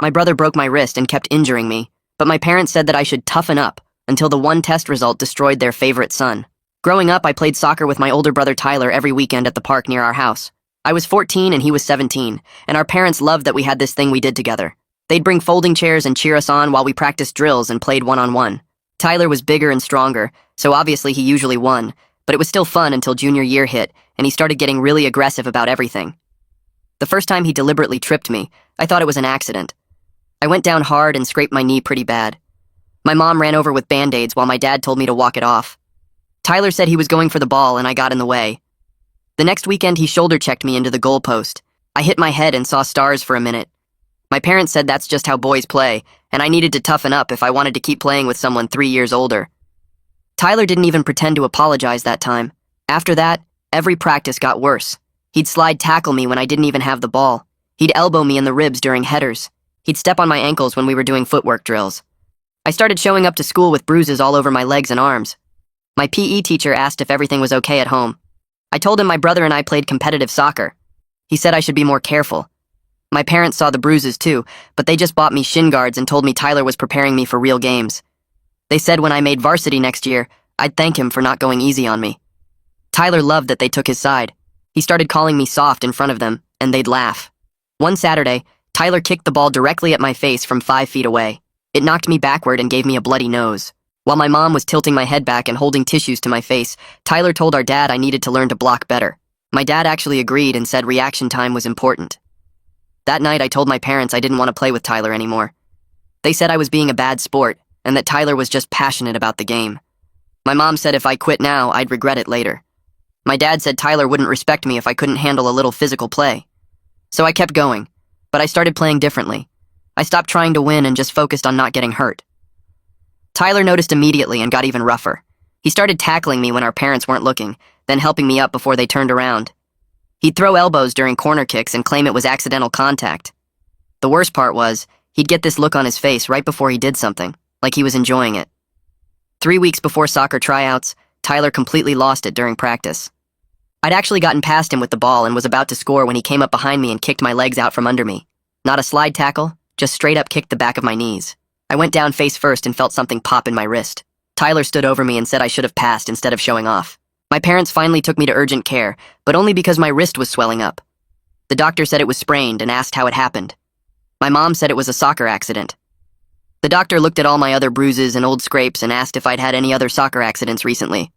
My brother broke my wrist and kept injuring me, but my parents said that I should toughen up until the one test result destroyed their favorite son. Growing up, I played soccer with my older brother Tyler every weekend at the park near our house. I was 14 and he was 17, and our parents loved that we had this thing we did together. They'd bring folding chairs and cheer us on while we practiced drills and played one-on-one. Tyler was bigger and stronger, so obviously he usually won, but it was still fun until junior year hit, and he started getting really aggressive about everything. The first time he deliberately tripped me, I thought it was an accident. I went down hard and scraped my knee pretty bad. My mom ran over with Band-Aids while my dad told me to walk it off. Tyler said he was going for the ball and I got in the way. The next weekend he shoulder-checked me into the goalpost. I hit my head and saw stars for a minute. My parents said that's just how boys play, and I needed to toughen up if I wanted to keep playing with someone 3 years older. Tyler didn't even pretend to apologize that time. After that, every practice got worse. He'd slide tackle me when I didn't even have the ball. He'd elbow me in the ribs during headers. He'd step on my ankles when we were doing footwork drills. I started showing up to school with bruises all over my legs and arms. My PE teacher asked if everything was okay at home. I told him my brother and I played competitive soccer. He said I should be more careful. My parents saw the bruises too, but they just bought me shin guards and told me Tyler was preparing me for real games. They said when I made varsity next year, I'd thank him for not going easy on me. Tyler loved that they took his side. He started calling me soft in front of them, and they'd laugh. One Saturday, Tyler kicked the ball directly at my face from 5 feet away. It knocked me backward and gave me a bloody nose. While my mom was tilting my head back and holding tissues to my face, Tyler told our dad I needed to learn to block better. My dad actually agreed and said reaction time was important. That night I told my parents I didn't want to play with Tyler anymore. They said I was being a bad sport, and that Tyler was just passionate about the game. My mom said if I quit now, I'd regret it later. My dad said Tyler wouldn't respect me if I couldn't handle a little physical play. So I kept going, but I started playing differently. I stopped trying to win and just focused on not getting hurt. Tyler noticed immediately and got even rougher. He started tackling me when our parents weren't looking, then helping me up before they turned around. He'd throw elbows during corner kicks and claim it was accidental contact. The worst part was, he'd get this look on his face right before he did something, like he was enjoying it. 3 weeks before soccer tryouts, Tyler completely lost it during practice. I'd actually gotten past him with the ball and was about to score when he came up behind me and kicked my legs out from under me. Not a slide tackle, just straight up kicked the back of my knees. I went down face first and felt something pop in my wrist. Tyler stood over me and said I should have passed instead of showing off. My parents finally took me to urgent care, but only because my wrist was swelling up. The doctor said it was sprained and asked how it happened. My mom said it was a soccer accident. The doctor looked at all my other bruises and old scrapes and asked if I'd had any other soccer accidents recently.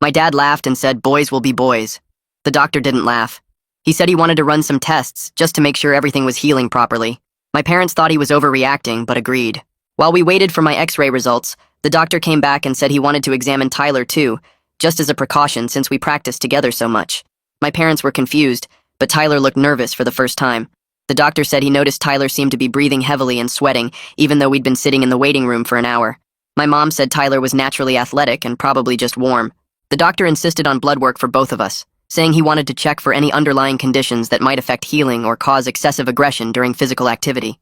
My dad laughed and said boys will be boys. The doctor didn't laugh. He said he wanted to run some tests just to make sure everything was healing properly. My parents thought he was overreacting, but agreed. While we waited for my x-ray results, the doctor came back and said he wanted to examine Tyler too, just as a precaution since we practiced together so much. My parents were confused, but Tyler looked nervous for the first time. The doctor said he noticed Tyler seemed to be breathing heavily and sweating, even though we'd been sitting in the waiting room for an hour. My mom said Tyler was naturally athletic and probably just warm. The doctor insisted on blood work for both of us, saying he wanted to check for any underlying conditions that might affect healing or cause excessive aggression during physical activity.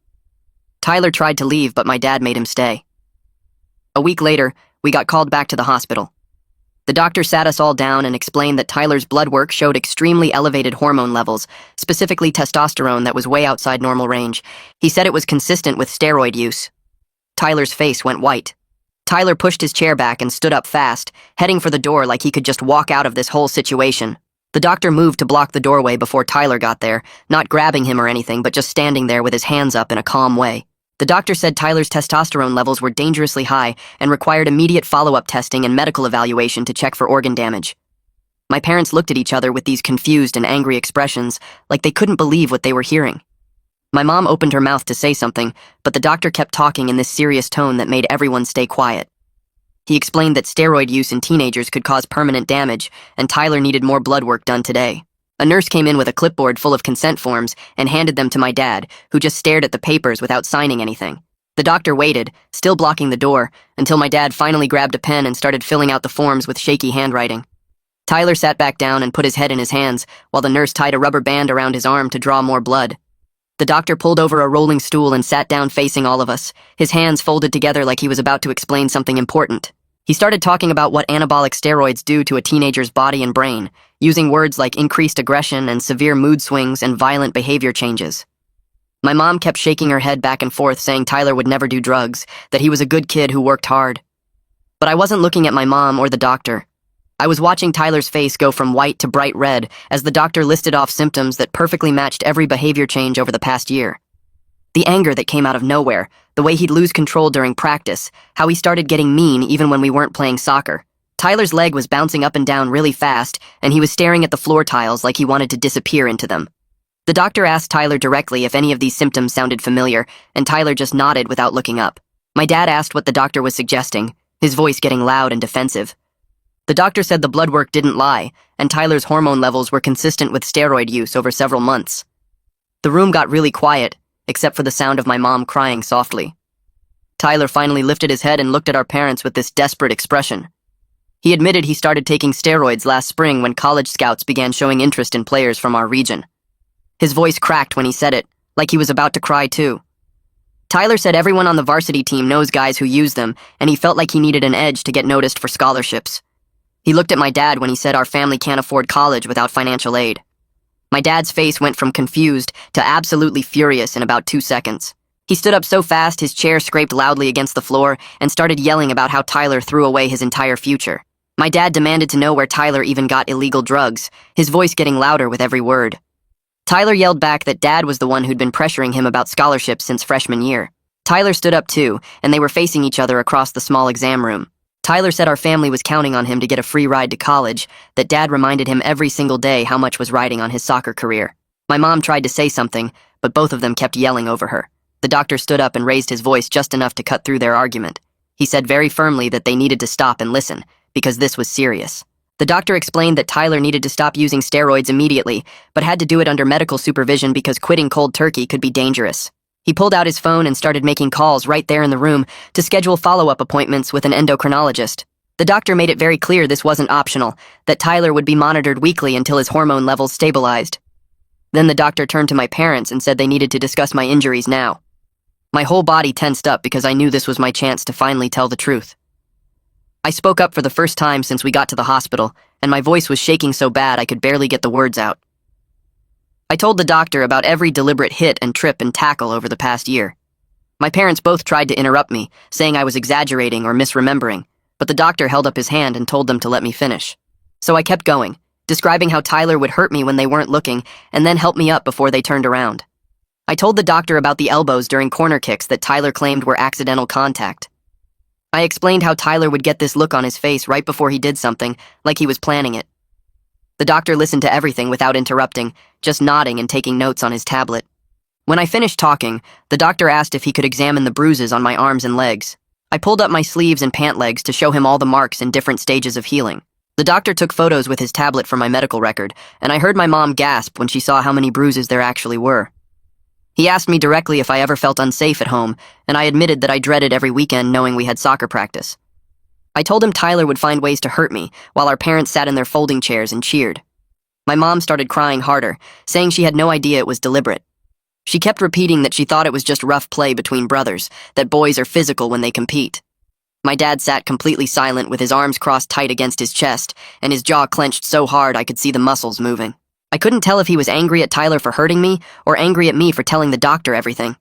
Tyler tried to leave, but my dad made him stay. A week later, we got called back to the hospital. The doctor sat us all down and explained that Tyler's blood work showed extremely elevated hormone levels, specifically testosterone that was way outside normal range. He said it was consistent with steroid use. Tyler's face went white. Tyler pushed his chair back and stood up fast, heading for the door like he could just walk out of this whole situation. The doctor moved to block the doorway before Tyler got there, not grabbing him or anything, but just standing there with his hands up in a calm way. The doctor said Tyler's testosterone levels were dangerously high and required immediate follow-up testing and medical evaluation to check for organ damage. My parents looked at each other with these confused and angry expressions, like they couldn't believe what they were hearing. My mom opened her mouth to say something, but the doctor kept talking in this serious tone that made everyone stay quiet. He explained that steroid use in teenagers could cause permanent damage, and Tyler needed more blood work done today. A nurse came in with a clipboard full of consent forms and handed them to my dad, who just stared at the papers without signing anything. The doctor waited, still blocking the door, until my dad finally grabbed a pen and started filling out the forms with shaky handwriting. Tyler sat back down and put his head in his hands, while the nurse tied a rubber band around his arm to draw more blood. The doctor pulled over a rolling stool and sat down facing all of us, his hands folded together like he was about to explain something important. He started talking about what anabolic steroids do to a teenager's body and brain, using words like increased aggression and severe mood swings and violent behavior changes. My mom kept shaking her head back and forth saying Tyler would never do drugs, that he was a good kid who worked hard. But I wasn't looking at my mom or the doctor. I was watching Tyler's face go from white to bright red as the doctor listed off symptoms that perfectly matched every behavior change over the past year. The anger that came out of nowhere, the way he'd lose control during practice, how he started getting mean even when we weren't playing soccer. Tyler's leg was bouncing up and down really fast, and he was staring at the floor tiles like he wanted to disappear into them. The doctor asked Tyler directly if any of these symptoms sounded familiar, and Tyler just nodded without looking up. My dad asked what the doctor was suggesting, his voice getting loud and defensive. The doctor said the blood work didn't lie, and Tyler's hormone levels were consistent with steroid use over several months. The room got really quiet, except for the sound of my mom crying softly. Tyler finally lifted his head and looked at our parents with this desperate expression. He admitted he started taking steroids last spring when college scouts began showing interest in players from our region. His voice cracked when he said it, like he was about to cry too. Tyler said everyone on the varsity team knows guys who use them, and he felt like he needed an edge to get noticed for scholarships. He looked at my dad when he said our family can't afford college without financial aid. My dad's face went from confused to absolutely furious in about 2 seconds. He stood up so fast his chair scraped loudly against the floor and started yelling about how Tyler threw away his entire future. My dad demanded to know where Tyler even got illegal drugs, his voice getting louder with every word. Tyler yelled back that Dad was the one who'd been pressuring him about scholarships since freshman year. Tyler stood up too, and they were facing each other across the small exam room. Tyler said our family was counting on him to get a free ride to college, that Dad reminded him every single day how much was riding on his soccer career. My mom tried to say something, but both of them kept yelling over her. The doctor stood up and raised his voice just enough to cut through their argument. He said very firmly that they needed to stop and listen, because this was serious. The doctor explained that Tyler needed to stop using steroids immediately, but had to do it under medical supervision because quitting cold turkey could be dangerous. He pulled out his phone and started making calls right there in the room to schedule follow-up appointments with an endocrinologist. The doctor made it very clear this wasn't optional, that Tyler would be monitored weekly until his hormone levels stabilized. Then the doctor turned to my parents and said they needed to discuss my injuries now. My whole body tensed up because I knew this was my chance to finally tell the truth. I spoke up for the first time since we got to the hospital, and my voice was shaking so bad I could barely get the words out. I told the doctor about every deliberate hit and trip and tackle over the past year. My parents both tried to interrupt me, saying I was exaggerating or misremembering, but the doctor held up his hand and told them to let me finish. So I kept going, describing how Tyler would hurt me when they weren't looking and then help me up before they turned around. I told the doctor about the elbows during corner kicks that Tyler claimed were accidental contact. I explained how Tyler would get this look on his face right before he did something, like he was planning it. The doctor listened to everything without interrupting, just nodding and taking notes on his tablet. When I finished talking, the doctor asked if he could examine the bruises on my arms and legs. I pulled up my sleeves and pant legs to show him all the marks in different stages of healing. The doctor took photos with his tablet for my medical record, and I heard my mom gasp when she saw how many bruises there actually were. He asked me directly if I ever felt unsafe at home, and I admitted that I dreaded every weekend knowing we had soccer practice. I told him Tyler would find ways to hurt me, while our parents sat in their folding chairs and cheered. My mom started crying harder, saying she had no idea it was deliberate. She kept repeating that she thought it was just rough play between brothers, that boys are physical when they compete. My dad sat completely silent with his arms crossed tight against his chest, and his jaw clenched so hard I could see the muscles moving. I couldn't tell if he was angry at Tyler for hurting me, or angry at me for telling the doctor everything.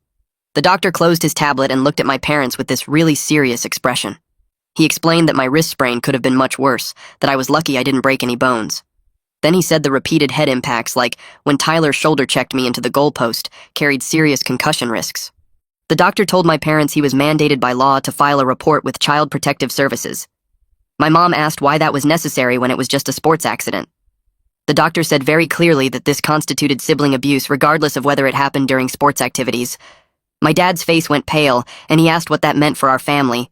The doctor closed his tablet and looked at my parents with this really serious expression. He explained that my wrist sprain could have been much worse, that I was lucky I didn't break any bones. Then he said the repeated head impacts, like when Tyler shoulder-checked me into the goalpost, carried serious concussion risks. The doctor told my parents he was mandated by law to file a report with Child Protective Services. My mom asked why that was necessary when it was just a sports accident. The doctor said very clearly that this constituted sibling abuse regardless of whether it happened during sports activities. My dad's face went pale, and he asked what that meant for our family.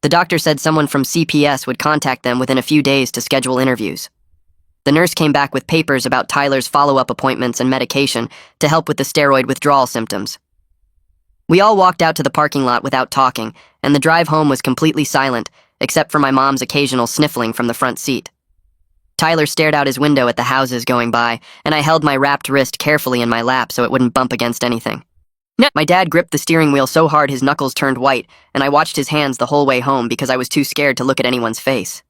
The doctor said someone from CPS would contact them within a few days to schedule interviews. The nurse came back with papers about Tyler's follow-up appointments and medication to help with the steroid withdrawal symptoms. We all walked out to the parking lot without talking, and the drive home was completely silent, except for my mom's occasional sniffling from the front seat. Tyler stared out his window at the houses going by, and I held my wrapped wrist carefully in my lap so it wouldn't bump against anything. My dad gripped the steering wheel so hard his knuckles turned white, and I watched his hands the whole way home because I was too scared to look at anyone's face.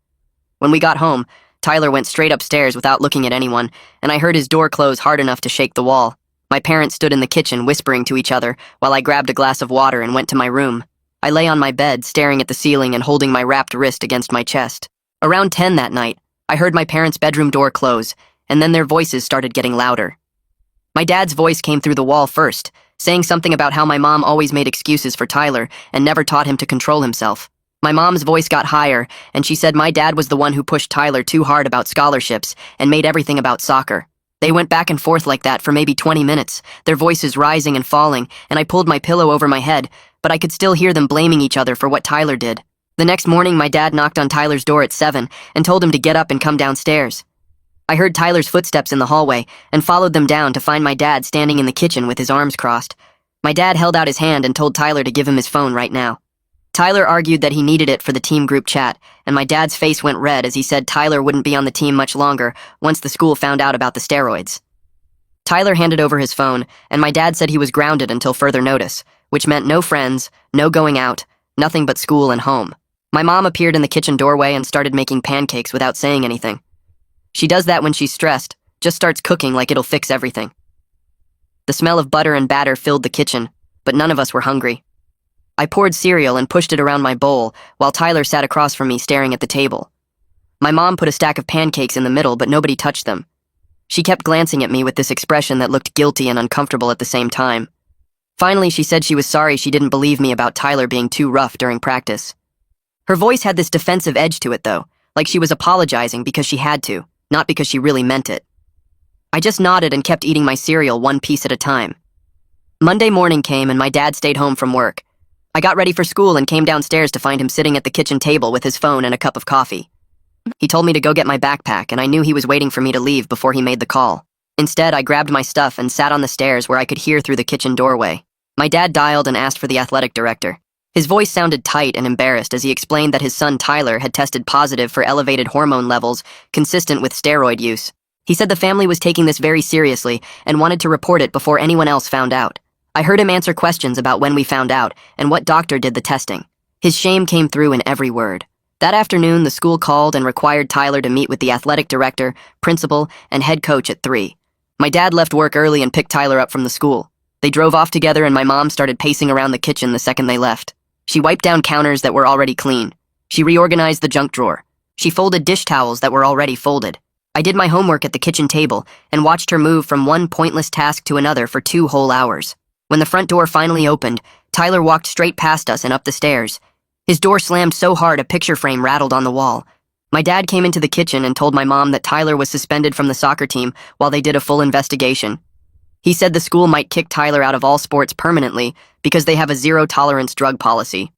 When we got home, Tyler went straight upstairs without looking at anyone, and I heard his door close hard enough to shake the wall. My parents stood in the kitchen whispering to each other while I grabbed a glass of water and went to my room. I lay on my bed, staring at the ceiling and holding my wrapped wrist against my chest. Around 10 that night, I heard my parents' bedroom door close, and then their voices started getting louder. My dad's voice came through the wall first, saying something about how my mom always made excuses for Tyler and never taught him to control himself. My mom's voice got higher, and she said my dad was the one who pushed Tyler too hard about scholarships and made everything about soccer. They went back and forth like that for maybe 20 minutes, their voices rising and falling, and I pulled my pillow over my head, but I could still hear them blaming each other for what Tyler did. The next morning, my dad knocked on Tyler's door at 7 and told him to get up and come downstairs. I heard Tyler's footsteps in the hallway and followed them down to find my dad standing in the kitchen with his arms crossed. My dad held out his hand and told Tyler to give him his phone right now. Tyler argued that he needed it for the team group chat, and my dad's face went red as he said Tyler wouldn't be on the team much longer once the school found out about the steroids. Tyler handed over his phone, and my dad said he was grounded until further notice, which meant no friends, no going out, nothing but school and home. My mom appeared in the kitchen doorway and started making pancakes without saying anything. She does that when she's stressed, just starts cooking like it'll fix everything. The smell of butter and batter filled the kitchen, but none of us were hungry. I poured cereal and pushed it around my bowl while Tyler sat across from me staring at the table. My mom put a stack of pancakes in the middle, but nobody touched them. She kept glancing at me with this expression that looked guilty and uncomfortable at the same time. Finally, she said she was sorry she didn't believe me about Tyler being too rough during practice. Her voice had this defensive edge to it, though, like she was apologizing because she had to, not because she really meant it. I just nodded and kept eating my cereal one piece at a time. Monday morning came and my dad stayed home from work. I got ready for school and came downstairs to find him sitting at the kitchen table with his phone and a cup of coffee. He told me to go get my backpack, and I knew he was waiting for me to leave before he made the call. Instead, I grabbed my stuff and sat on the stairs where I could hear through the kitchen doorway. My dad dialed and asked for the athletic director. His voice sounded tight and embarrassed as he explained that his son Tyler had tested positive for elevated hormone levels consistent with steroid use. He said the family was taking this very seriously and wanted to report it before anyone else found out. I heard him answer questions about when we found out and what doctor did the testing. His shame came through in every word. That afternoon, the school called and required Tyler to meet with the athletic director, principal, and head coach at 3. My dad left work early and picked Tyler up from the school. They drove off together and my mom started pacing around the kitchen the second they left. She wiped down counters that were already clean. She reorganized the junk drawer. She folded dish towels that were already folded. I did my homework at the kitchen table and watched her move from one pointless task to another for 2 whole hours. When the front door finally opened, Tyler walked straight past us and up the stairs. His door slammed so hard a picture frame rattled on the wall. My dad came into the kitchen and told my mom that Tyler was suspended from the soccer team while they did a full investigation. He said the school might kick Tyler out of all sports permanently because they have a zero-tolerance drug policy.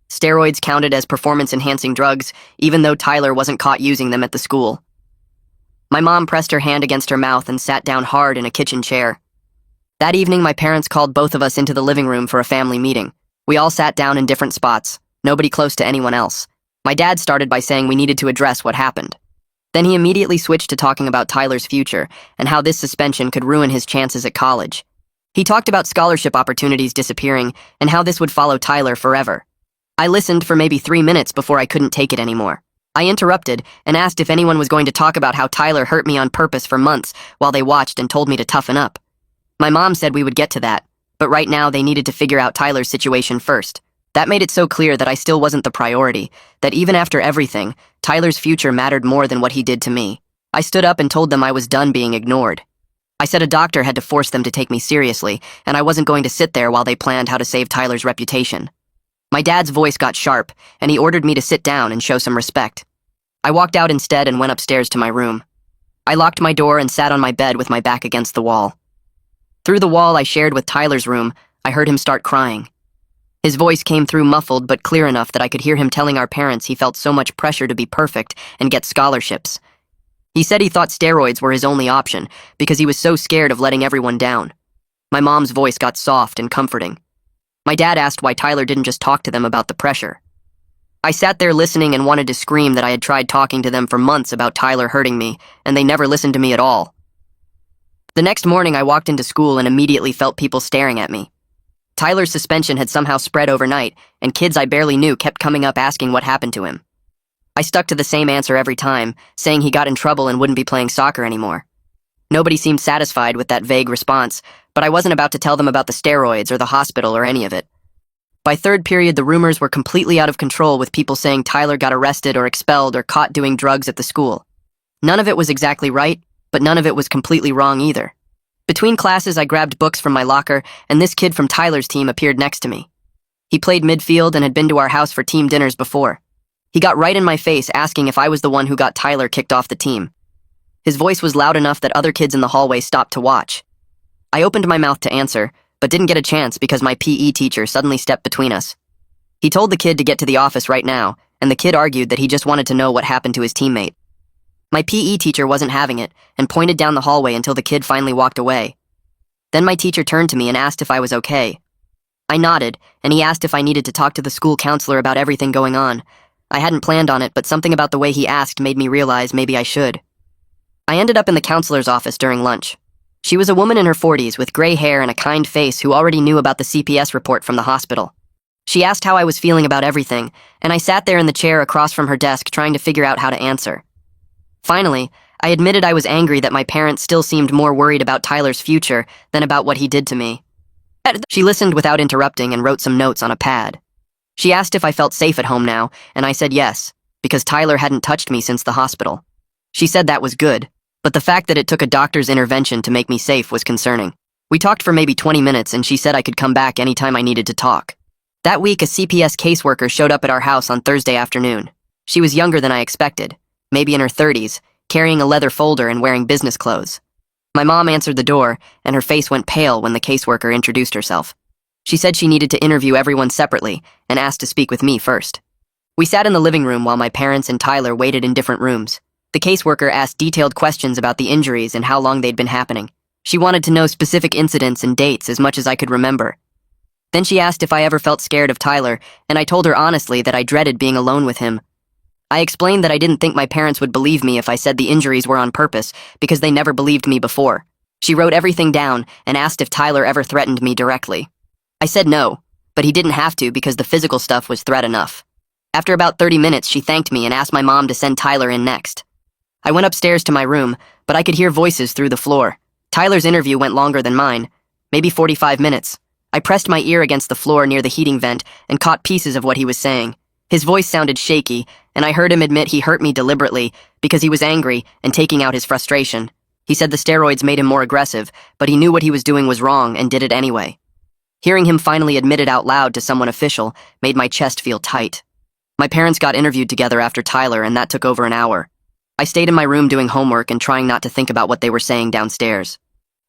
Steroids counted as performance-enhancing drugs, even though Tyler wasn't caught using them at the school. My mom pressed her hand against her mouth and sat down hard in a kitchen chair. That evening, my parents called both of us into the living room for a family meeting. We all sat down in different spots, nobody close to anyone else. My dad started by saying we needed to address what happened. Then he immediately switched to talking about Tyler's future and how this suspension could ruin his chances at college. He talked about scholarship opportunities disappearing and how this would follow Tyler forever. I listened for maybe 3 minutes before I couldn't take it anymore. I interrupted and asked if anyone was going to talk about how Tyler hurt me on purpose for months while they watched and told me to toughen up. My mom said we would get to that, but right now they needed to figure out Tyler's situation first. That made it so clear that I still wasn't the priority, that even after everything, Tyler's future mattered more than what he did to me. I stood up and told them I was done being ignored. I said a doctor had to force them to take me seriously, and I wasn't going to sit there while they planned how to save Tyler's reputation. My dad's voice got sharp, and he ordered me to sit down and show some respect. I walked out instead and went upstairs to my room. I locked my door and sat on my bed with my back against the wall. Through the wall I shared with Tyler's room, I heard him start crying. His voice came through muffled but clear enough that I could hear him telling our parents he felt so much pressure to be perfect and get scholarships. He said he thought steroids were his only option because he was so scared of letting everyone down. My mom's voice got soft and comforting. My dad asked why Tyler didn't just talk to them about the pressure. I sat there listening and wanted to scream that I had tried talking to them for months about Tyler hurting me, and they never listened to me at all. The next morning I walked into school and immediately felt people staring at me. Tyler's suspension had somehow spread overnight, and kids I barely knew kept coming up asking what happened to him. I stuck to the same answer every time, saying he got in trouble and wouldn't be playing soccer anymore. Nobody seemed satisfied with that vague response, but I wasn't about to tell them about the steroids or the hospital or any of it. By third period, the rumors were completely out of control, with people saying Tyler got arrested or expelled or caught doing drugs at the school. None of it was exactly right, but none of it was completely wrong either. Between classes, I grabbed books from my locker, and this kid from Tyler's team appeared next to me. He played midfield and had been to our house for team dinners before. He got right in my face, asking if I was the one who got Tyler kicked off the team. His voice was loud enough that other kids in the hallway stopped to watch. I opened my mouth to answer, but didn't get a chance because my PE teacher suddenly stepped between us. He told the kid to get to the office right now, and the kid argued that he just wanted to know what happened to his teammate. My PE teacher wasn't having it and pointed down the hallway until the kid finally walked away. Then my teacher turned to me and asked if I was okay. I nodded, and he asked if I needed to talk to the school counselor about everything going on. I hadn't planned on it, but something about the way he asked made me realize maybe I should. I ended up in the counselor's office during lunch. She was a woman in her 40s with gray hair and a kind face who already knew about the CPS report from the hospital. She asked how I was feeling about everything, and I sat there in the chair across from her desk trying to figure out how to answer. Finally, I admitted I was angry that my parents still seemed more worried about Tyler's future than about what he did to me. She listened without interrupting and wrote some notes on a pad. She asked if I felt safe at home now, and I said yes, because Tyler hadn't touched me since the hospital. She said that was good, but the fact that it took a doctor's intervention to make me safe was concerning. We talked for maybe 20 minutes, and she said I could come back anytime I needed to talk. That week, a CPS caseworker showed up at our house on Thursday afternoon. She was younger than I expected, maybe in her 30s, carrying a leather folder and wearing business clothes. My mom answered the door, and her face went pale when the caseworker introduced herself. She said she needed to interview everyone separately and asked to speak with me first. We sat in the living room while my parents and Tyler waited in different rooms. The caseworker asked detailed questions about the injuries and how long they'd been happening. She wanted to know specific incidents and dates as much as I could remember. Then she asked if I ever felt scared of Tyler, and I told her honestly that I dreaded being alone with him. I explained that I didn't think my parents would believe me if I said the injuries were on purpose, because they never believed me before. She wrote everything down and asked if Tyler ever threatened me directly. I said no, but he didn't have to because the physical stuff was threat enough. After about 30 minutes, she thanked me and asked my mom to send Tyler in next. I went upstairs to my room, but I could hear voices through the floor. Tyler's interview went longer than mine, maybe 45 minutes. I pressed my ear against the floor near the heating vent and caught pieces of what he was saying. His voice sounded shaky, and I heard him admit he hurt me deliberately because he was angry and taking out his frustration. He said the steroids made him more aggressive, but he knew what he was doing was wrong and did it anyway. Hearing him finally admit it out loud to someone official made my chest feel tight. My parents got interviewed together after Tyler, and that took over an hour. I stayed in my room doing homework and trying not to think about what they were saying downstairs.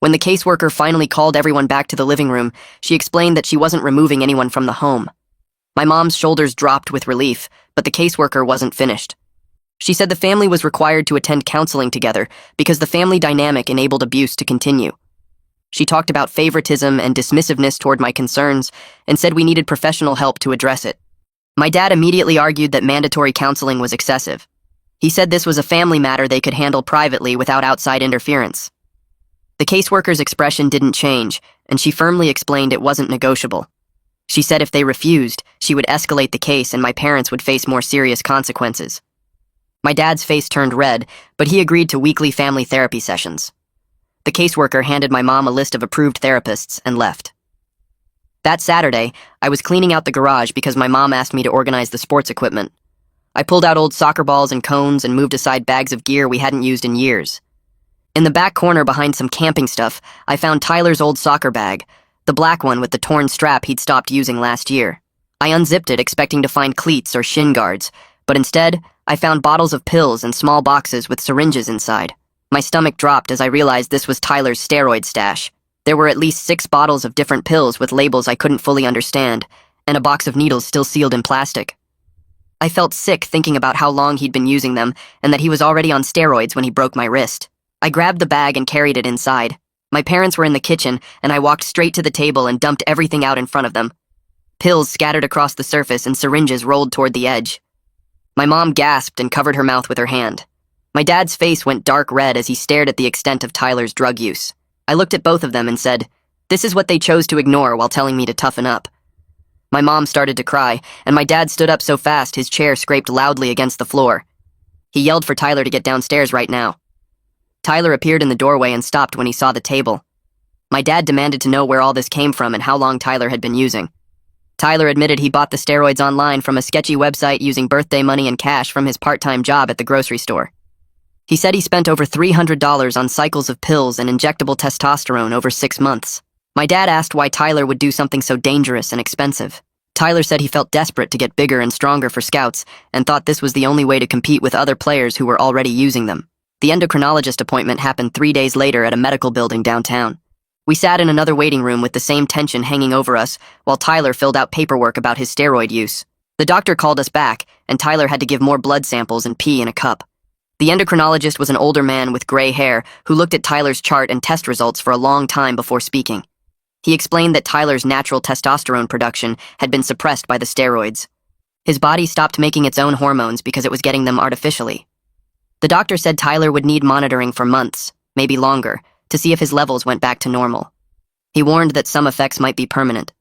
When the caseworker finally called everyone back to the living room, she explained that she wasn't removing anyone from the home. My mom's shoulders dropped with relief, but the caseworker wasn't finished. She said the family was required to attend counseling together because the family dynamic enabled abuse to continue. She talked about favoritism and dismissiveness toward my concerns and said we needed professional help to address it. My dad immediately argued that mandatory counseling was excessive. He said this was a family matter they could handle privately without outside interference. The caseworker's expression didn't change, and she firmly explained it wasn't negotiable. She said if they refused, she would escalate the case and my parents would face more serious consequences. My dad's face turned red, but he agreed to weekly family therapy sessions. The caseworker handed my mom a list of approved therapists and left. That Saturday, I was cleaning out the garage because my mom asked me to organize the sports equipment. I pulled out old soccer balls and cones and moved aside bags of gear we hadn't used in years. In the back corner behind some camping stuff, I found Tyler's old soccer bag, the black one with the torn strap he'd stopped using last year. I unzipped it expecting to find cleats or shin guards, but instead, I found bottles of pills and small boxes with syringes inside. My stomach dropped as I realized this was Tyler's steroid stash. There were at least 6 bottles of different pills with labels I couldn't fully understand, and a box of needles still sealed in plastic. I felt sick thinking about how long he'd been using them and that he was already on steroids when he broke my wrist. I grabbed the bag and carried it inside. My parents were in the kitchen, and I walked straight to the table and dumped everything out in front of them. Pills scattered across the surface and syringes rolled toward the edge. My mom gasped and covered her mouth with her hand. My dad's face went dark red as he stared at the extent of Tyler's drug use. I looked at both of them and said, "This is what they chose to ignore while telling me to toughen up." My mom started to cry, and my dad stood up so fast his chair scraped loudly against the floor. He yelled for Tyler to get downstairs right now. Tyler appeared in the doorway and stopped when he saw the table. My dad demanded to know where all this came from and how long Tyler had been using. Tyler admitted he bought the steroids online from a sketchy website using birthday money and cash from his part-time job at the grocery store. He said he spent over $300 on cycles of pills and injectable testosterone over 6 months. My dad asked why Tyler would do something so dangerous and expensive. Tyler said he felt desperate to get bigger and stronger for Scouts and thought this was the only way to compete with other players who were already using them. The endocrinologist appointment happened 3 days later at a medical building downtown. We sat in another waiting room with the same tension hanging over us while Tyler filled out paperwork about his steroid use. The doctor called us back, and Tyler had to give more blood samples and pee in a cup. The endocrinologist was an older man with gray hair who looked at Tyler's chart and test results for a long time before speaking. He explained that Tyler's natural testosterone production had been suppressed by the steroids. His body stopped making its own hormones because it was getting them artificially. The doctor said Tyler would need monitoring for months, maybe longer, to see if his levels went back to normal. He warned that some effects might be permanent.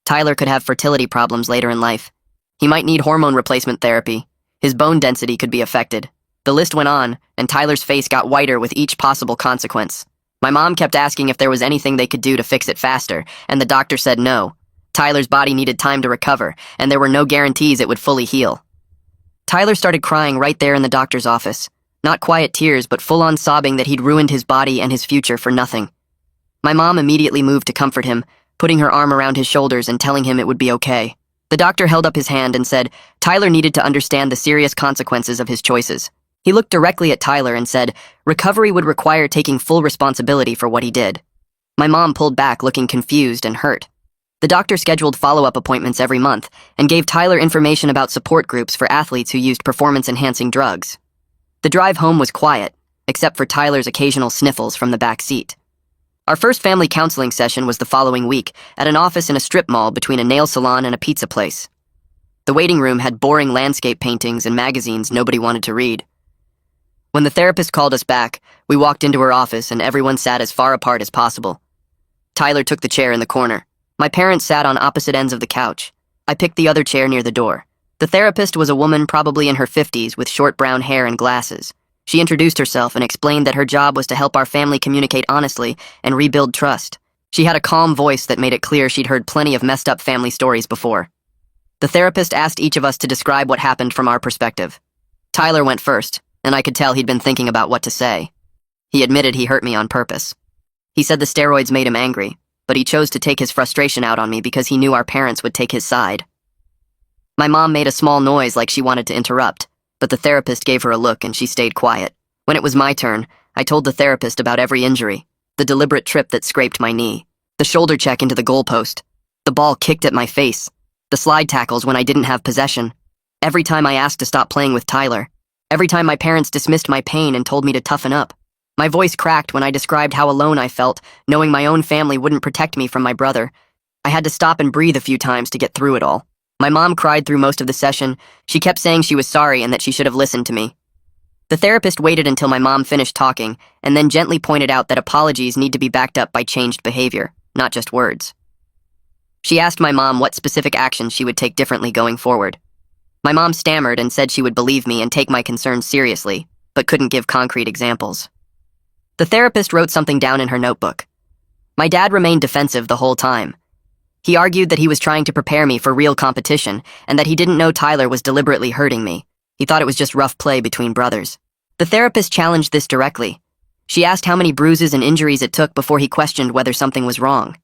Tyler could have fertility problems later in life. He might need hormone replacement therapy. His bone density could be affected. The list went on, and Tyler's face got whiter with each possible consequence. My mom kept asking if there was anything they could do to fix it faster, and the doctor said no. Tyler's body needed time to recover, and there were no guarantees it would fully heal. Tyler started crying right there in the doctor's office. Not quiet tears, but full-on sobbing that he'd ruined his body and his future for nothing. My mom immediately moved to comfort him, putting her arm around his shoulders and telling him it would be okay. The doctor held up his hand and said Tyler needed to understand the serious consequences of his choices. He looked directly at Tyler and said recovery would require taking full responsibility for what he did. My mom pulled back, looking confused and hurt. The doctor scheduled follow-up appointments every month and gave Tyler information about support groups for athletes who used performance-enhancing drugs. The drive home was quiet, except for Tyler's occasional sniffles from the back seat. Our first family counseling session was the following week at an office in a strip mall between a nail salon and a pizza place. The waiting room had boring landscape paintings and magazines nobody wanted to read. When the therapist called us back, we walked into her office and everyone sat as far apart as possible. Tyler took the chair in the corner. My parents sat on opposite ends of the couch. I picked the other chair near the door. The therapist was a woman probably in her 50s with short brown hair and glasses. She introduced herself and explained that her job was to help our family communicate honestly and rebuild trust. She had a calm voice that made it clear she'd heard plenty of messed up family stories before. The therapist asked each of us to describe what happened from our perspective. Tyler went first, and I could tell he'd been thinking about what to say. He admitted he hurt me on purpose. He said the steroids made him angry, but he chose to take his frustration out on me because he knew our parents would take his side. My mom made a small noise like she wanted to interrupt, but the therapist gave her a look and she stayed quiet. When it was my turn, I told the therapist about every injury, the deliberate trip that scraped my knee, the shoulder check into the goalpost, the ball kicked at my face, the slide tackles when I didn't have possession, every time I asked to stop playing with Tyler, every time my parents dismissed my pain and told me to toughen up. My voice cracked when I described how alone I felt, knowing my own family wouldn't protect me from my brother. I had to stop and breathe a few times to get through it all. My mom cried through most of the session. She kept saying she was sorry and that she should have listened to me. The therapist waited until my mom finished talking and then gently pointed out that apologies need to be backed up by changed behavior, not just words. She asked my mom what specific actions she would take differently going forward. My mom stammered and said she would believe me and take my concerns seriously, but couldn't give concrete examples. The therapist wrote something down in her notebook. My dad remained defensive the whole time. He argued that he was trying to prepare me for real competition and that he didn't know Tyler was deliberately hurting me. He thought it was just rough play between brothers. The therapist challenged this directly. She asked how many bruises and injuries it took before he questioned whether something was wrong.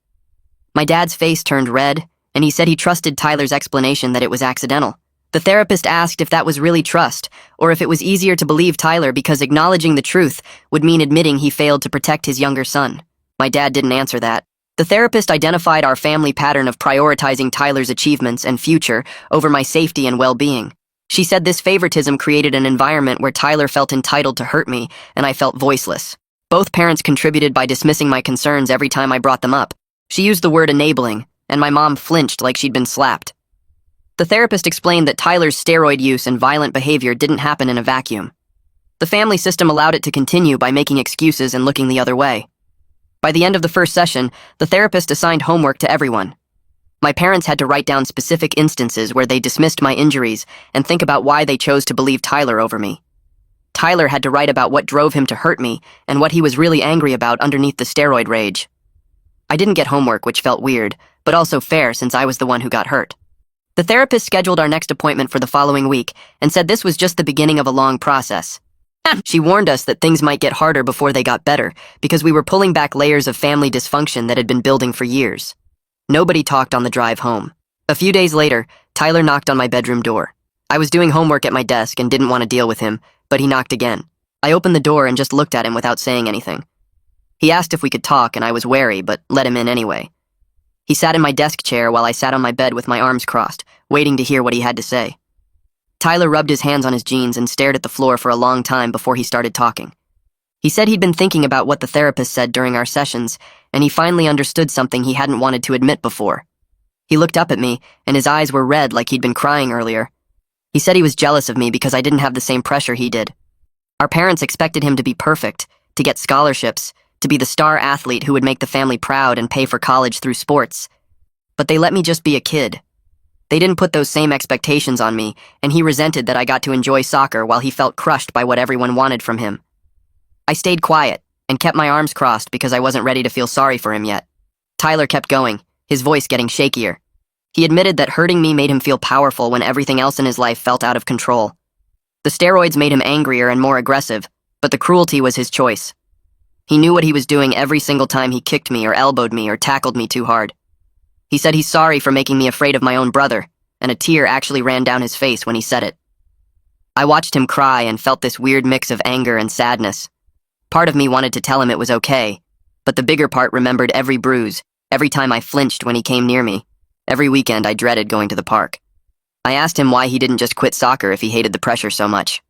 My dad's face turned red, and he said he trusted Tyler's explanation that it was accidental. The therapist asked if that was really trust, or if it was easier to believe Tyler because acknowledging the truth would mean admitting he failed to protect his younger son. My dad didn't answer that. The therapist identified our family pattern of prioritizing Tyler's achievements and future over my safety and well-being. She said this favoritism created an environment where Tyler felt entitled to hurt me, and I felt voiceless. Both parents contributed by dismissing my concerns every time I brought them up. She used the word enabling, and my mom flinched like she'd been slapped. The therapist explained that Tyler's steroid use and violent behavior didn't happen in a vacuum. The family system allowed it to continue by making excuses and looking the other way. By the end of the first session, the therapist assigned homework to everyone. My parents had to write down specific instances where they dismissed my injuries and think about why they chose to believe Tyler over me. Tyler had to write about what drove him to hurt me and what he was really angry about underneath the steroid rage. I didn't get homework, which felt weird, but also fair since I was the one who got hurt. The therapist scheduled our next appointment for the following week and said this was just the beginning of a long process. She warned us that things might get harder before they got better because we were pulling back layers of family dysfunction that had been building for years. Nobody talked on the drive home. A few days later, Tyler knocked on my bedroom door. I was doing homework at my desk and didn't want to deal with him, but he knocked again. I opened the door and just looked at him without saying anything. He asked if we could talk, and I was wary, but let him in anyway. He sat in my desk chair while I sat on my bed with my arms crossed, waiting to hear what he had to say. Tyler rubbed his hands on his jeans and stared at the floor for a long time before he started talking. He said he'd been thinking about what the therapist said during our sessions, and he finally understood something he hadn't wanted to admit before. He looked up at me, and his eyes were red like he'd been crying earlier. He said he was jealous of me because I didn't have the same pressure he did. Our parents expected him to be perfect, to get scholarships, to be the star athlete who would make the family proud and pay for college through sports. But they let me just be a kid. They didn't put those same expectations on me, and he resented that I got to enjoy soccer while he felt crushed by what everyone wanted from him. I stayed quiet and kept my arms crossed because I wasn't ready to feel sorry for him yet. Tyler kept going, his voice getting shakier. He admitted that hurting me made him feel powerful when everything else in his life felt out of control. The steroids made him angrier and more aggressive, but the cruelty was his choice. He knew what he was doing every single time he kicked me or elbowed me or tackled me too hard. He said he's sorry for making me afraid of my own brother, and a tear actually ran down his face when he said it. I watched him cry and felt this weird mix of anger and sadness. Part of me wanted to tell him it was okay, but the bigger part remembered every bruise, every time I flinched when he came near me. Every weekend I dreaded going to the park. I asked him why he didn't just quit soccer if he hated the pressure so much.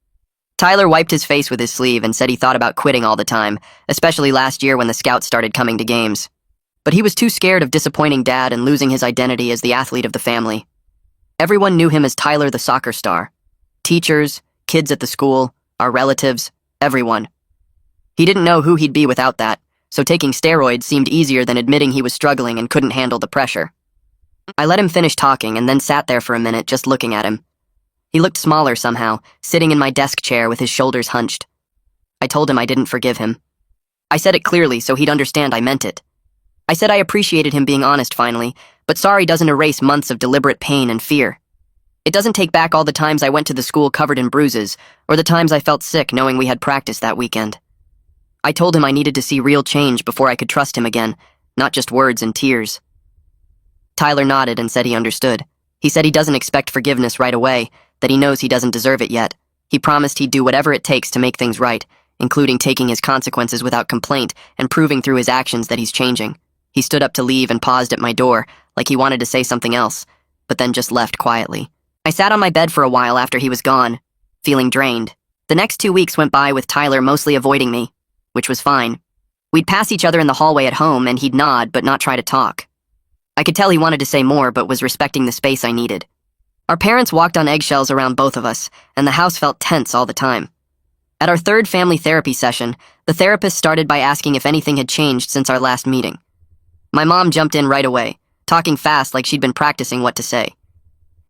Tyler wiped his face with his sleeve and said he thought about quitting all the time, especially last year when the scouts started coming to games. But he was too scared of disappointing Dad and losing his identity as the athlete of the family. Everyone knew him as Tyler the soccer star. Teachers, kids at the school, our relatives, everyone. He didn't know who he'd be without that, so taking steroids seemed easier than admitting he was struggling and couldn't handle the pressure. I let him finish talking and then sat there for a minute just looking at him. He looked smaller somehow, sitting in my desk chair with his shoulders hunched. I told him I didn't forgive him. I said it clearly so he'd understand I meant it. I said I appreciated him being honest finally, but sorry doesn't erase months of deliberate pain and fear. It doesn't take back all the times I went to the school covered in bruises, or the times I felt sick knowing we had practice that weekend. I told him I needed to see real change before I could trust him again, not just words and tears. Tyler nodded and said he understood. He said he doesn't expect forgiveness right away, that he knows he doesn't deserve it yet. He promised he'd do whatever it takes to make things right, including taking his consequences without complaint and proving through his actions that he's changing. He stood up to leave and paused at my door, like he wanted to say something else, but then just left quietly. I sat on my bed for a while after he was gone, feeling drained. The next 2 weeks went by with Tyler mostly avoiding me, which was fine. We'd pass each other in the hallway at home, and he'd nod but not try to talk. I could tell he wanted to say more but was respecting the space I needed. Our parents walked on eggshells around both of us, and the house felt tense all the time. At our third family therapy session, the therapist started by asking if anything had changed since our last meeting. My mom jumped in right away, talking fast like she'd been practicing what to say.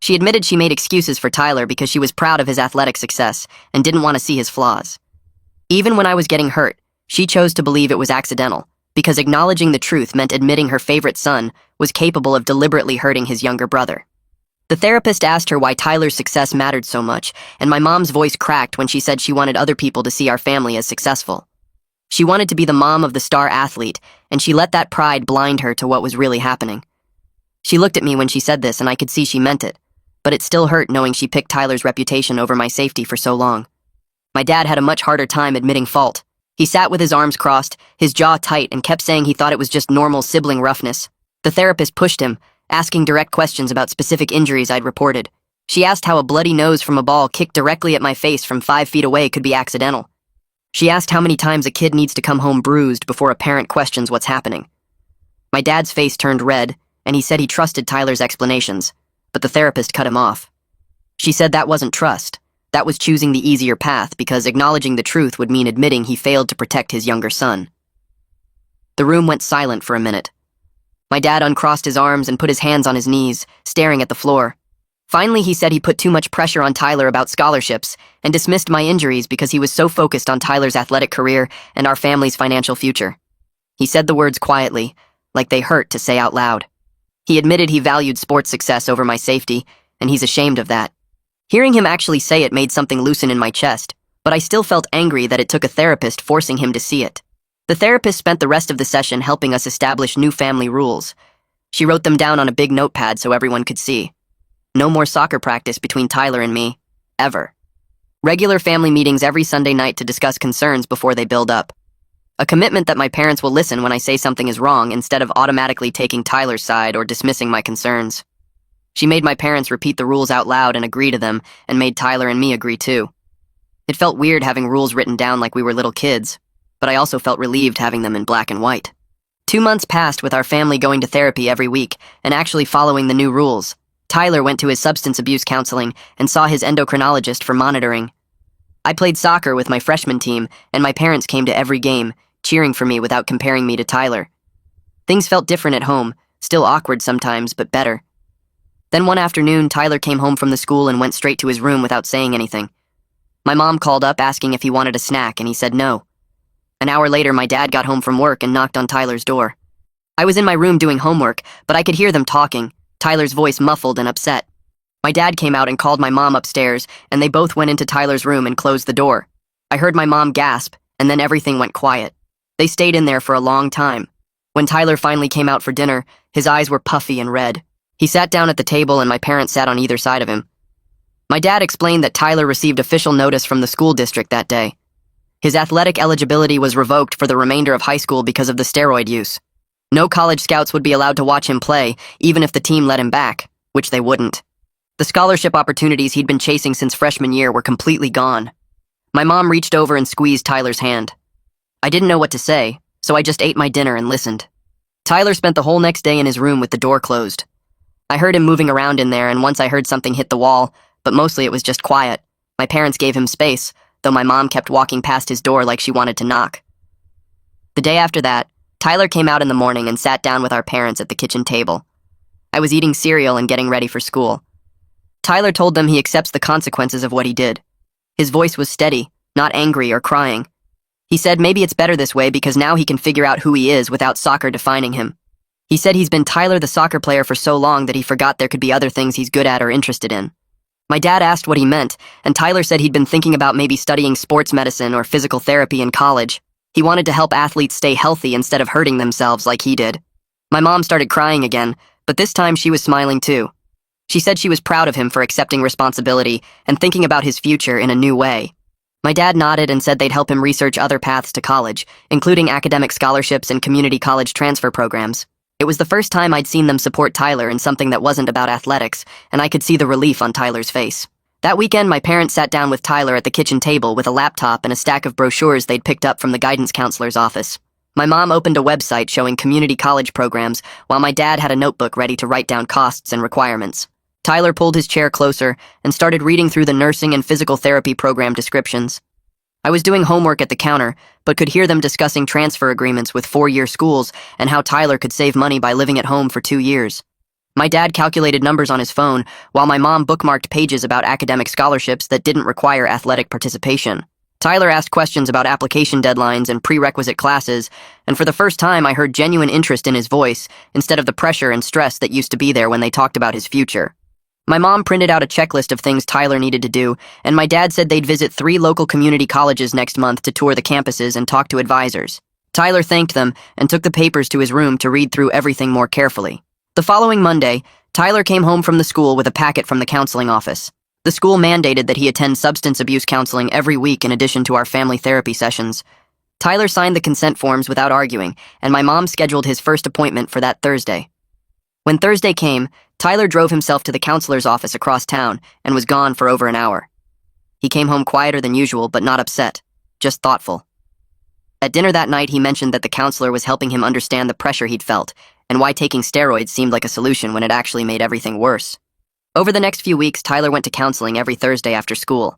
She admitted she made excuses for Tyler because she was proud of his athletic success and didn't want to see his flaws. Even when I was getting hurt, she chose to believe it was accidental, because acknowledging the truth meant admitting her favorite son was capable of deliberately hurting his younger brother. The therapist asked her why Tyler's success mattered so much, and my mom's voice cracked when she said she wanted other people to see our family as successful. She wanted to be the mom of the star athlete, and she let that pride blind her to what was really happening. She looked at me when she said this, and I could see she meant it, but it still hurt knowing she picked Tyler's reputation over my safety for so long. My dad had a much harder time admitting fault. He sat with his arms crossed, his jaw tight, and kept saying he thought it was just normal sibling roughness. The therapist pushed him, asking direct questions about specific injuries I'd reported. She asked how a bloody nose from a ball kicked directly at my face from 5 feet away could be accidental. She asked how many times a kid needs to come home bruised before a parent questions what's happening. My dad's face turned red, and he said he trusted Tyler's explanations, but the therapist cut him off. She said that wasn't trust. That was choosing the easier path because acknowledging the truth would mean admitting he failed to protect his younger son. The room went silent for a minute. My dad uncrossed his arms and put his hands on his knees, staring at the floor. Finally, he said he put too much pressure on Tyler about scholarships and dismissed my injuries because he was so focused on Tyler's athletic career and our family's financial future. He said the words quietly, like they hurt to say out loud. He admitted he valued sports success over my safety, and he's ashamed of that. Hearing him actually say it made something loosen in my chest, but I still felt angry that it took a therapist forcing him to see it. The therapist spent the rest of the session helping us establish new family rules. She wrote them down on a big notepad so everyone could see. No more soccer practice between Tyler and me, ever. Regular family meetings every Sunday night to discuss concerns before they build up. A commitment that my parents will listen when I say something is wrong instead of automatically taking Tyler's side or dismissing my concerns. She made my parents repeat the rules out loud and agree to them, and made Tyler and me agree too. It felt weird having rules written down like we were little kids, but I also felt relieved having them in black and white. 2 months passed with our family going to therapy every week and actually following the new rules. Tyler went to his substance abuse counseling and saw his endocrinologist for monitoring. I played soccer with my freshman team, and my parents came to every game, cheering for me without comparing me to Tyler. Things felt different at home, still awkward sometimes, but better. Then one afternoon, Tyler came home from the school and went straight to his room without saying anything. My mom called up asking if he wanted a snack, and he said no. An hour later, my dad got home from work and knocked on Tyler's door. I was in my room doing homework, but I could hear them talking, Tyler's voice muffled and upset. My dad came out and called my mom upstairs, and they both went into Tyler's room and closed the door. I heard my mom gasp, and then everything went quiet. They stayed in there for a long time. When Tyler finally came out for dinner, his eyes were puffy and red. He sat down at the table and my parents sat on either side of him. My dad explained that Tyler received official notice from the school district that day. His athletic eligibility was revoked for the remainder of high school because of the steroid use. No college scouts would be allowed to watch him play, even if the team let him back, which they wouldn't. The scholarship opportunities he'd been chasing since freshman year were completely gone. My mom reached over and squeezed Tyler's hand. I didn't know what to say, so I just ate my dinner and listened. Tyler spent the whole next day in his room with the door closed. I heard him moving around in there, and once I heard something hit the wall, but mostly it was just quiet. My parents gave him space, though my mom kept walking past his door like she wanted to knock. The day after that, Tyler came out in the morning and sat down with our parents at the kitchen table. I was eating cereal and getting ready for school. Tyler told them he accepts the consequences of what he did. His voice was steady, not angry or crying. He said maybe it's better this way because now he can figure out who he is without soccer defining him. He said he's been Tyler the soccer player for so long that he forgot there could be other things he's good at or interested in. My dad asked what he meant, and Tyler said he'd been thinking about maybe studying sports medicine or physical therapy in college. He wanted to help athletes stay healthy instead of hurting themselves like he did. My mom started crying again, but this time she was smiling too. She said she was proud of him for accepting responsibility and thinking about his future in a new way. My dad nodded and said they'd help him research other paths to college, including academic scholarships and community college transfer programs. It was the first time I'd seen them support Tyler in something that wasn't about athletics, and I could see the relief on Tyler's face. That weekend, my parents sat down with Tyler at the kitchen table with a laptop and a stack of brochures they'd picked up from the guidance counselor's office. My mom opened a website showing community college programs, while my dad had a notebook ready to write down costs and requirements. Tyler pulled his chair closer and started reading through the nursing and physical therapy program descriptions. I was doing homework at the counter, but could hear them discussing transfer agreements with 4-year schools and how Tyler could save money by living at home for 2 years. My dad calculated numbers on his phone, while my mom bookmarked pages about academic scholarships that didn't require athletic participation. Tyler asked questions about application deadlines and prerequisite classes, and for the first time I heard genuine interest in his voice, instead of the pressure and stress that used to be there when they talked about his future. My mom printed out a checklist of things Tyler needed to do, and my dad said they'd visit 3 local community colleges next month to tour the campuses and talk to advisors. Tyler thanked them and took the papers to his room to read through everything more carefully. The following Monday, Tyler came home from the school with a packet from the counseling office. The school mandated that he attend substance abuse counseling every week in addition to our family therapy sessions. Tyler signed the consent forms without arguing, and my mom scheduled his first appointment for that Thursday. When Thursday came, Tyler drove himself to the counselor's office across town and was gone for over an hour. He came home quieter than usual, but not upset, just thoughtful. At dinner that night, he mentioned that the counselor was helping him understand the pressure he'd felt and why taking steroids seemed like a solution when it actually made everything worse. Over the next few weeks, Tyler went to counseling every Thursday after school.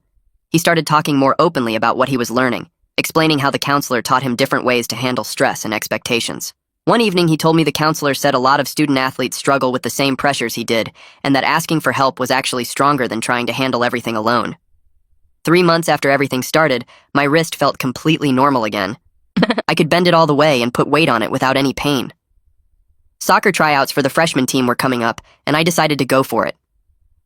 He started talking more openly about what he was learning, explaining how the counselor taught him different ways to handle stress and expectations. One evening, he told me the counselor said a lot of student athletes struggle with the same pressures he did, and that asking for help was actually stronger than trying to handle everything alone. 3 months after everything started, my wrist felt completely normal again. I could bend it all the way and put weight on it without any pain. Soccer tryouts for the freshman team were coming up, and I decided to go for it.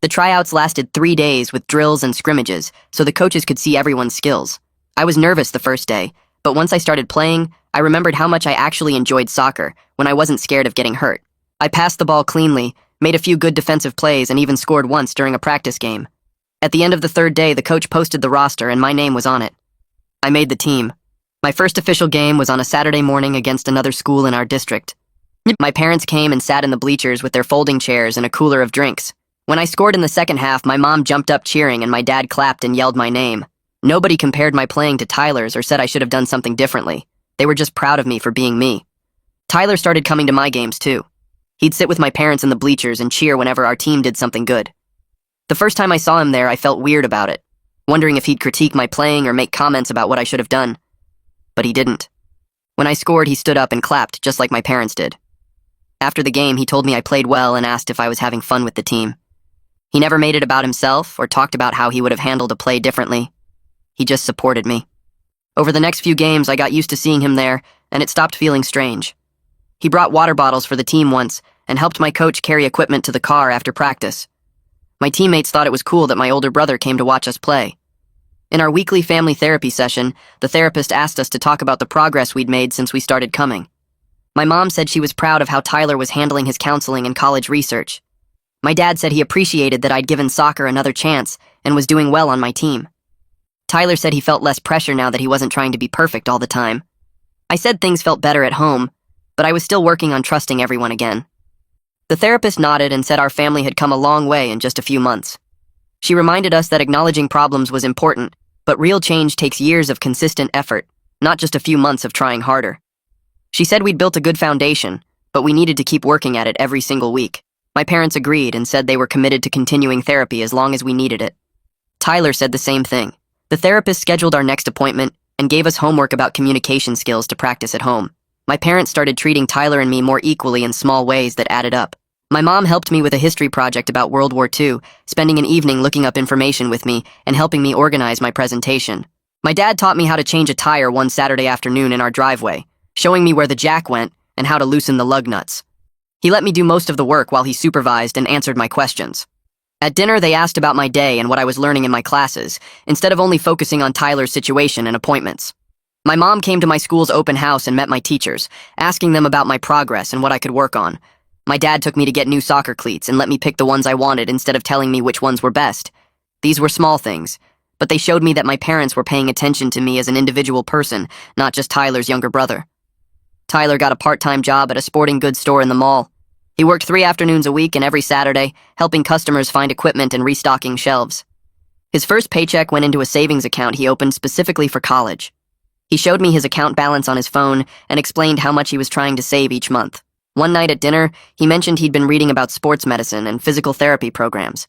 The tryouts lasted 3 days with drills and scrimmages, so the coaches could see everyone's skills. I was nervous the first day, but once I started playing, I remembered how much I actually enjoyed soccer when I wasn't scared of getting hurt. I passed the ball cleanly, made a few good defensive plays, and even scored once during a practice game. At the end of the 3rd day, the coach posted the roster and my name was on it. I made the team. My first official game was on a Saturday morning against another school in our district. My parents came and sat in the bleachers with their folding chairs and a cooler of drinks. When I scored in the second half, my mom jumped up cheering and my dad clapped and yelled my name. Nobody compared my playing to Tyler's or said I should have done something differently. They were just proud of me for being me. Tyler started coming to my games too. He'd sit with my parents in the bleachers and cheer whenever our team did something good. The first time I saw him there, I felt weird about it, wondering if he'd critique my playing or make comments about what I should have done. But he didn't. When I scored, he stood up and clapped, just like my parents did. After the game, he told me I played well and asked if I was having fun with the team. He never made it about himself or talked about how he would have handled a play differently. He just supported me. Over the next few games, I got used to seeing him there, and it stopped feeling strange. He brought water bottles for the team once and helped my coach carry equipment to the car after practice. My teammates thought it was cool that my older brother came to watch us play. In our weekly family therapy session, the therapist asked us to talk about the progress we'd made since we started coming. My mom said she was proud of how Tyler was handling his counseling and college research. My dad said he appreciated that I'd given soccer another chance and was doing well on my team. Tyler said he felt less pressure now that he wasn't trying to be perfect all the time. I said things felt better at home, but I was still working on trusting everyone again. The therapist nodded and said our family had come a long way in just a few months. She reminded us that acknowledging problems was important, but real change takes years of consistent effort, not just a few months of trying harder. She said we'd built a good foundation, but we needed to keep working at it every single week. My parents agreed and said they were committed to continuing therapy as long as we needed it. Tyler said the same thing. The therapist scheduled our next appointment and gave us homework about communication skills to practice at home. My parents started treating Tyler and me more equally in small ways that added up. My mom helped me with a history project about World War II, spending an evening looking up information with me and helping me organize my presentation. My dad taught me how to change a tire one Saturday afternoon in our driveway, showing me where the jack went and how to loosen the lug nuts. He let me do most of the work while he supervised and answered my questions. At dinner, they asked about my day and what I was learning in my classes, instead of only focusing on Tyler's situation and appointments. My mom came to my school's open house and met my teachers, asking them about my progress and what I could work on. My dad took me to get new soccer cleats and let me pick the ones I wanted instead of telling me which ones were best. These were small things, but they showed me that my parents were paying attention to me as an individual person, not just Tyler's younger brother. Tyler got a part-time job at a sporting goods store in the mall. He worked 3 afternoons a week and every Saturday, helping customers find equipment and restocking shelves. His first paycheck went into a savings account he opened specifically for college. He showed me his account balance on his phone and explained how much he was trying to save each month. One night at dinner, he mentioned he'd been reading about sports medicine and physical therapy programs.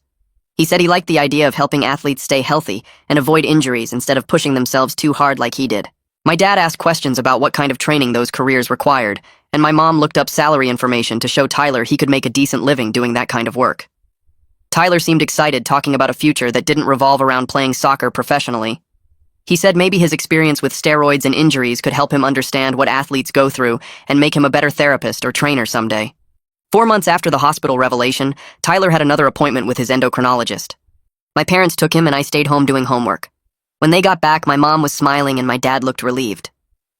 He said he liked the idea of helping athletes stay healthy and avoid injuries instead of pushing themselves too hard like he did. My dad asked questions about what kind of training those careers required, and my mom looked up salary information to show Tyler he could make a decent living doing that kind of work. Tyler seemed excited talking about a future that didn't revolve around playing soccer professionally. He said maybe his experience with steroids and injuries could help him understand what athletes go through and make him a better therapist or trainer someday. 4 months after the hospital revelation, Tyler had another appointment with his endocrinologist. My parents took him and I stayed home doing homework. When they got back, my mom was smiling and my dad looked relieved.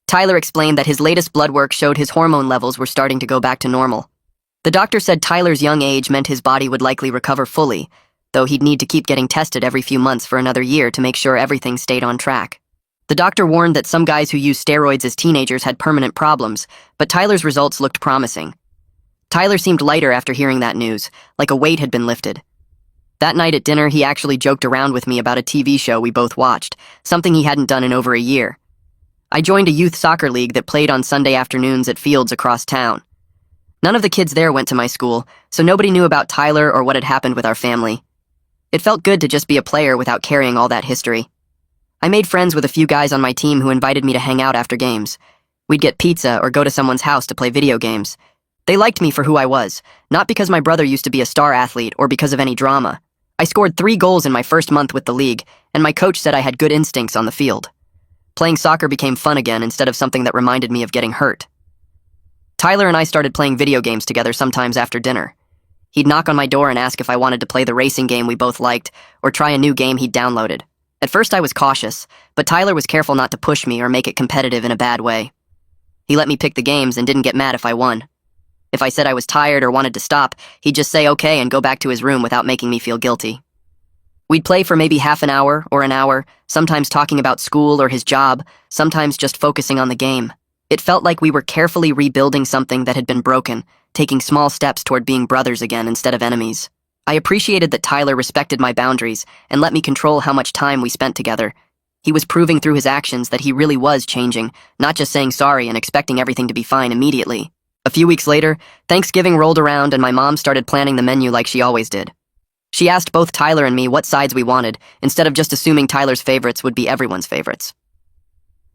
Tyler explained that his latest blood work showed his hormone levels were starting to go back to normal. The doctor said Tyler's young age meant his body would likely recover fully, though he'd need to keep getting tested every few months for another year to make sure everything stayed on track. The doctor warned that some guys who used steroids as teenagers had permanent problems, but Tyler's results looked promising. Tyler seemed lighter after hearing that news, like a weight had been lifted. That night at dinner, he actually joked around with me about a TV show we both watched, something he hadn't done in over a year. I joined a youth soccer league that played on Sunday afternoons at fields across town. None of the kids there went to my school, so nobody knew about Tyler or what had happened with our family. It felt good to just be a player without carrying all that history. I made friends with a few guys on my team who invited me to hang out after games. We'd get pizza or go to someone's house to play video games. They liked me for who I was, not because my brother used to be a star athlete or because of any drama. I scored 3 goals in my first month with the league, and my coach said I had good instincts on the field. Playing soccer became fun again instead of something that reminded me of getting hurt. Tyler and I started playing video games together sometimes after dinner. He'd knock on my door and ask if I wanted to play the racing game we both liked, or try a new game he'd downloaded. At first I was cautious, but Tyler was careful not to push me or make it competitive in a bad way. He let me pick the games and didn't get mad if I won. If I said I was tired or wanted to stop, he'd just say okay and go back to his room without making me feel guilty. We'd play for maybe half an hour or an hour, sometimes talking about school or his job, sometimes just focusing on the game. It felt like we were carefully rebuilding something that had been broken, taking small steps toward being brothers again instead of enemies. I appreciated that Tyler respected my boundaries and let me control how much time we spent together. He was proving through his actions that he really was changing, not just saying sorry and expecting everything to be fine immediately. A few weeks later, Thanksgiving rolled around and my mom started planning the menu like she always did. She asked both Tyler and me what sides we wanted, instead of just assuming Tyler's favorites would be everyone's favorites.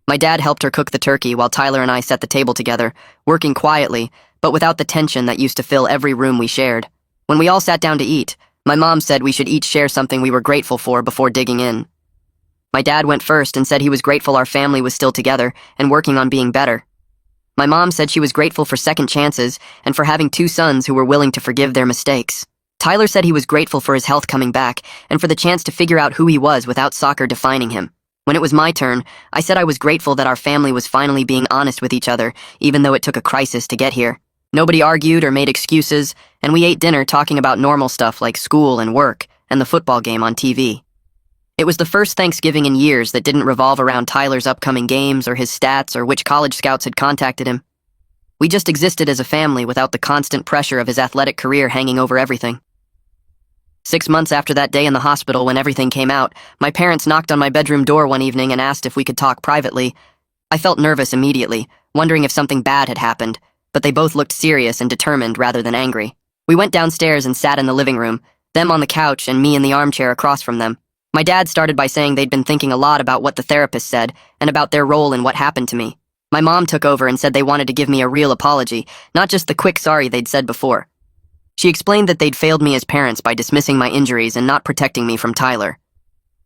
My dad helped her cook the turkey while Tyler and I set the table together, working quietly, but without the tension that used to fill every room we shared. When we all sat down to eat, my mom said we should each share something we were grateful for before digging in. My dad went first and said he was grateful our family was still together and working on being better. My mom said she was grateful for second chances and for having 2 sons who were willing to forgive their mistakes. Tyler said he was grateful for his health coming back and for the chance to figure out who he was without soccer defining him. When it was my turn, I said I was grateful that our family was finally being honest with each other, even though it took a crisis to get here. Nobody argued or made excuses, and we ate dinner talking about normal stuff like school and work and the football game on TV. It was the first Thanksgiving in years that didn't revolve around Tyler's upcoming games or his stats or which college scouts had contacted him. We just existed as a family without the constant pressure of his athletic career hanging over everything. 6 months after that day in the hospital when everything came out, my parents knocked on my bedroom door one evening and asked if we could talk privately. I felt nervous immediately, wondering if something bad had happened, but they both looked serious and determined rather than angry. We went downstairs and sat in the living room, them on the couch and me in the armchair across from them. My dad started by saying they'd been thinking a lot about what the therapist said and about their role in what happened to me. My mom took over and said they wanted to give me a real apology, not just the quick sorry they'd said before. She explained that they'd failed me as parents by dismissing my injuries and not protecting me from Tyler.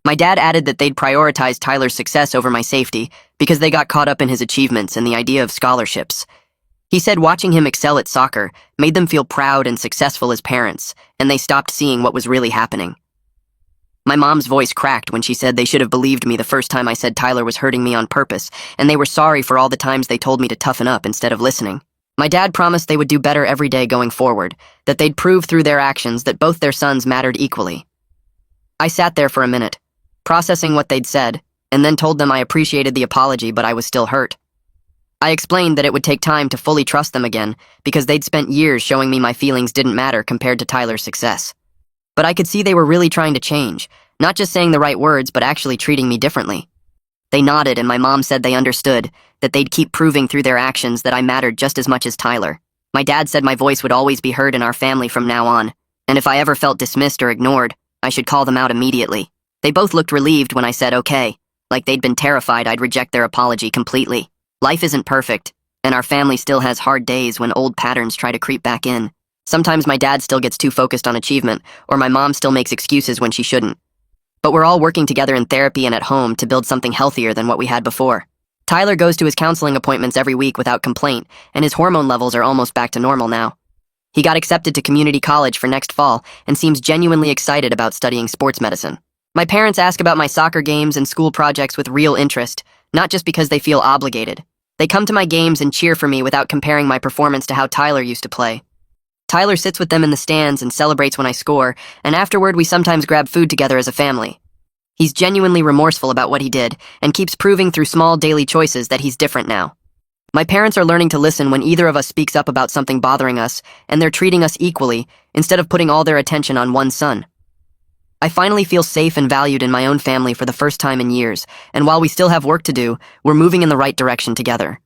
My dad added that they'd prioritized Tyler's success over my safety because they got caught up in his achievements and the idea of scholarships. He said watching him excel at soccer made them feel proud and successful as parents, and they stopped seeing what was really happening. My mom's voice cracked when she said they should have believed me the first time I said Tyler was hurting me on purpose, and they were sorry for all the times they told me to toughen up instead of listening. My dad promised they would do better every day going forward, that they'd prove through their actions that both their sons mattered equally. I sat there for a minute, processing what they'd said, and then told them I appreciated the apology, but I was still hurt. I explained that it would take time to fully trust them again, because they'd spent years showing me my feelings didn't matter compared to Tyler's success. But I could see they were really trying to change, not just saying the right words, but actually treating me differently. They nodded, and my mom said they understood, that they'd keep proving through their actions that I mattered just as much as Tyler. My dad said my voice would always be heard in our family from now on, and if I ever felt dismissed or ignored, I should call them out immediately. They both looked relieved when I said okay, like they'd been terrified I'd reject their apology completely. Life isn't perfect, and our family still has hard days when old patterns try to creep back in. Sometimes my dad still gets too focused on achievement, or my mom still makes excuses when she shouldn't. But we're all working together in therapy and at home to build something healthier than what we had before. Tyler goes to his counseling appointments every week without complaint, and his hormone levels are almost back to normal now. He got accepted to community college for next fall and seems genuinely excited about studying sports medicine. My parents ask about my soccer games and school projects with real interest, not just because they feel obligated. They come to my games and cheer for me without comparing my performance to how Tyler used to play. Tyler sits with them in the stands and celebrates when I score, and afterward we sometimes grab food together as a family. He's genuinely remorseful about what he did, and keeps proving through small daily choices that he's different now. My parents are learning to listen when either of us speaks up about something bothering us, and they're treating us equally, instead of putting all their attention on one son. I finally feel safe and valued in my own family for the first time in years, and while we still have work to do, we're moving in the right direction together.